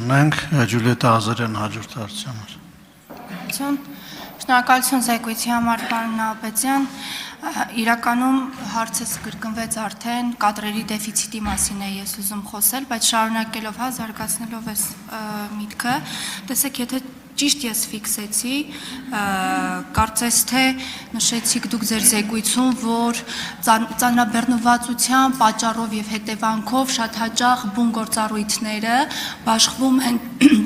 Մենք Ջուլիետա Ազարյան հաջորդ հարցհամար։ Շնորհակալություն զեկույցի համար, պարոն Նահապետյան։ Իրականում հարցս կրկնվեց արդեն, կադրերի դեֆիցիտի մասին է ես ուզում խոսել, բայց շարունակելով, զարգացնելով այս միտքը, տեսեք, եթե ճիշտ ես ֆիքսեցի, կարծես թե նշեցիք դուք ձեր զեկույցում, որ ծանրաբեռնվածության պատճառով եւ հետևանքով շատ հաճախ բուն գործառույթները բաշխվում են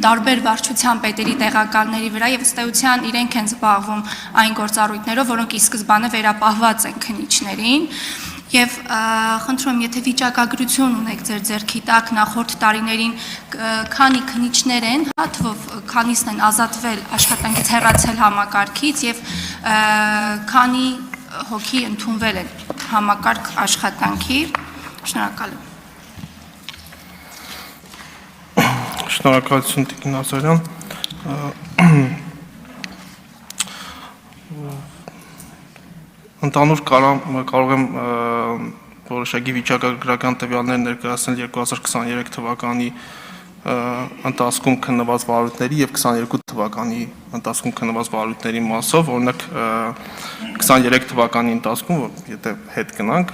տարբեր վարչության պետերի տեղակալների վրա եւ ըստ էության իրենք են զբաղվում այն գործառույթներով, որոնք ի սկզբանե վերապահված են քննիչներին։ Եվ խնդրում եմ, եթե վիճակագրություն ունեք ձեր ձեռքի տակ նախորդ տարիներին քանի քննիչներ են, հատվով քանիսն են ազատվել աշխատանքից հեռացել համակարգից եւ քանի հոգի ընդունվել են համակարգ աշխատանքի։ Շնորհակալ եմ։ Շնորհակալություն Տիկին Ազարյան։ Ընդհանուր կարող եմ որոշակի վիճակագրական տվյալներ ներկայացնել 2023 թվականի ընթացքում քննված վարույթների եւ 22 թվականի ընթացքում քննված վարույթների մասով, օրինակ 23 թվականի ընթացքում, եթե հետ գնանք,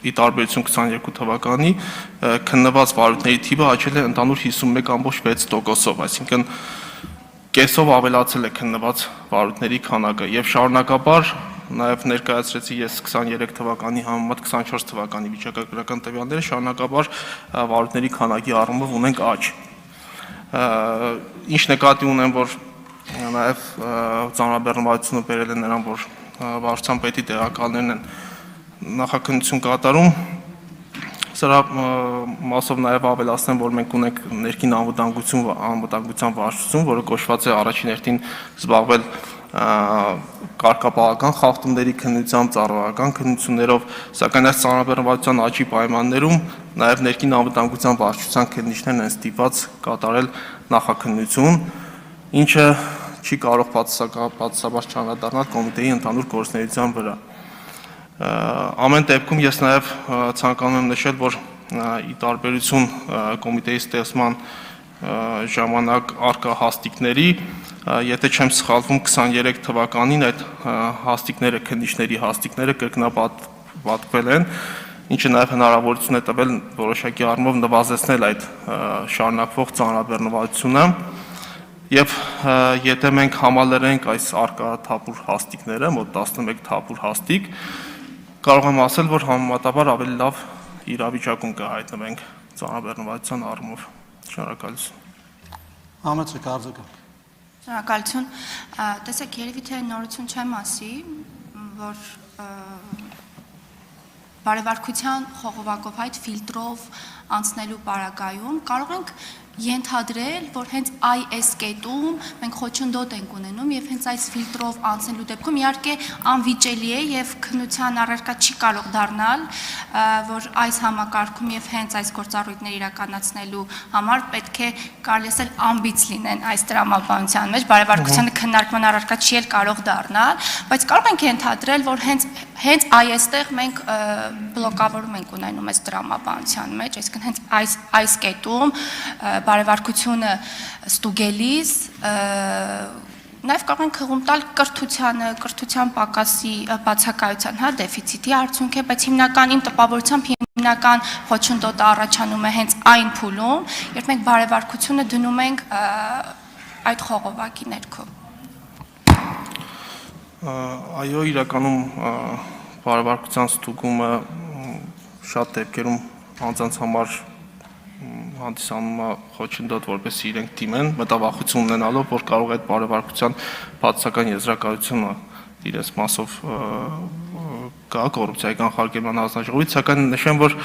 ի տարբերություն 22 թվականի քննված վարույթների թիվը աճել է ընդհանուր 51.6%-ով, այսինքն կեսով ավելացել է քննված վարույթների քանակը եւ շարունակաբար նաև ներկայացրեցի ես 23 թվականի համեմատ 24 թվականի վիճակագրական տվյալները, շարունակաբար վարույթների քանակի առումով ունենք աճ։ Ինչ նկատի ունեմ, որ նաև ծանրաբեռնվածությունը բերել է նրան, որ վարչության պետի տեղակալներն են նախաքննություն կատարում։ Սրա մասով նաև ավելացնեմ, որ մենք ունենք ներքին անվտանգության վարչություն, որը կոչված է առաջին հերթին զբաղվել կարգապահական խախտումների քննությամբ, ծառայական քննություններով, սակայն այս ծանրաբեռնվածության աճի պայմաններում նաև ներքին անվտանգության վարչության քննիչներն են ստիպված կատարել նախաքննություն, ինչը չի կարող պատասխանաբար չանդրադառնալ կոմիտեի ընդհանուր գործունեության վրա։ Ամեն դեպքում ես նաև ցանկանում եմ նշել, որ ի տարբերություն կոմիտեի ստեղծման ժամանակ առկա հաստիկների, եթե չեմ սխալվում 23 թվականին այդ հաստիկները, քննիչների հաստիկները կրկնապատկվել են, ինչը նաև հնարավորություն է տվել որոշակի առումով նվազեցնել այդ շարունակվող ծանրաբեռնվածությունը եւ եթե մենք համալրենք այս առկա թափուր հաստիկները, մոտ 11 թափուր հաստիկ, կարող եմ ասել, որ համեմատաբար ավելի լավ իրավիճակում կհայտնվենք ծանրաբեռնվածության առումով։ Շնորհակալություն։ Համեցեք արձագանք։ Շնորհակալություն։ Տեսեք, երևի թե նորություն չեմ ասի, որ բարևարկության խողովակով այդ ֆիլտրով անցնելու պարագայում կարող ենք ենթադրել, որ հենց այս կետում մենք խոչընդոտ ենք ունենում եւ հենց այս ֆիլտրով անցնելու դեպքում իհարկե անվիճելի է եւ քննության առարկա չի կարող դառնալ, որ այս համակարգում եւ հենց այս գործառույթները իրականացնելու համար պետք է կարելի ասել ամբից լինեն այս տրամաբանության մեջ, բարևարկությանը քննարկման առարկա չի էլ կարող դառնալ, բայց կարող ենք ենթադրել, որ հենց այստեղ մենք բլոկավորում ենք ունենում այս տրամաբանության մեջ, այսինքն հենց այս կետում բարևարկությունը ստուգելիս նաև կարող ենք հղում տալ կրթության պակասի բացակայության, դեֆիցիտի արդյունք է, բայց հիմնական իմ տպավորությամբ հիմնական խոչընդոտը առաջանում է հենց այն փուլում, երբ մենք բարևարկությունը դնում ենք այդ խողովակի ներքո։ Այո, իրականում բարևարկության ստուգումը շատ դեպքերում անձանց համար հանդիսանում է խոչընդոտ, որպեսզի իրենք դիմեն, մտավախություն ունենալով, որ կարող է այդ բարևարկության բացասական եզրակացությունը իրենց մասով կա կոռուպցիայի կանխարգելման հանձնաժողովից, սակայն նշեմ, որ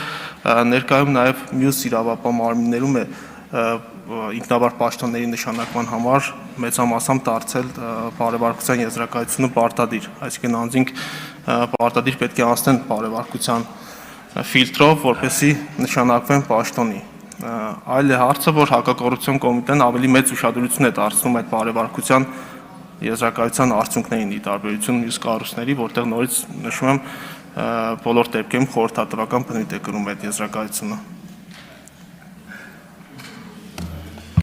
ներկայում նաև մյուս իրավապահ մարմիններում է ինքնավար պաշտոնների նշանակման համար մեծամասամբ դարձել բարևարկության եզրակացությունը պարտադիր, այսինքն անձինք պարտադիր պետք է անցնեն բարևարկության ֆիլտրով, որպեսզի նշանակվեն պաշտոնի։ Այլ է հարցը, որ հակակոռուպցիոն կոմիտեն ավելի մեծ ուշադրություն է դարձնում այդ բարևարկության եզրակացության արդյունքներին ի տարբերություն մյուս կառույցների, որտեղ նորից նշում եմ բոլոր դեպքերում խորհրդատվական բնույթ է կրում այդ եզրակացությունը։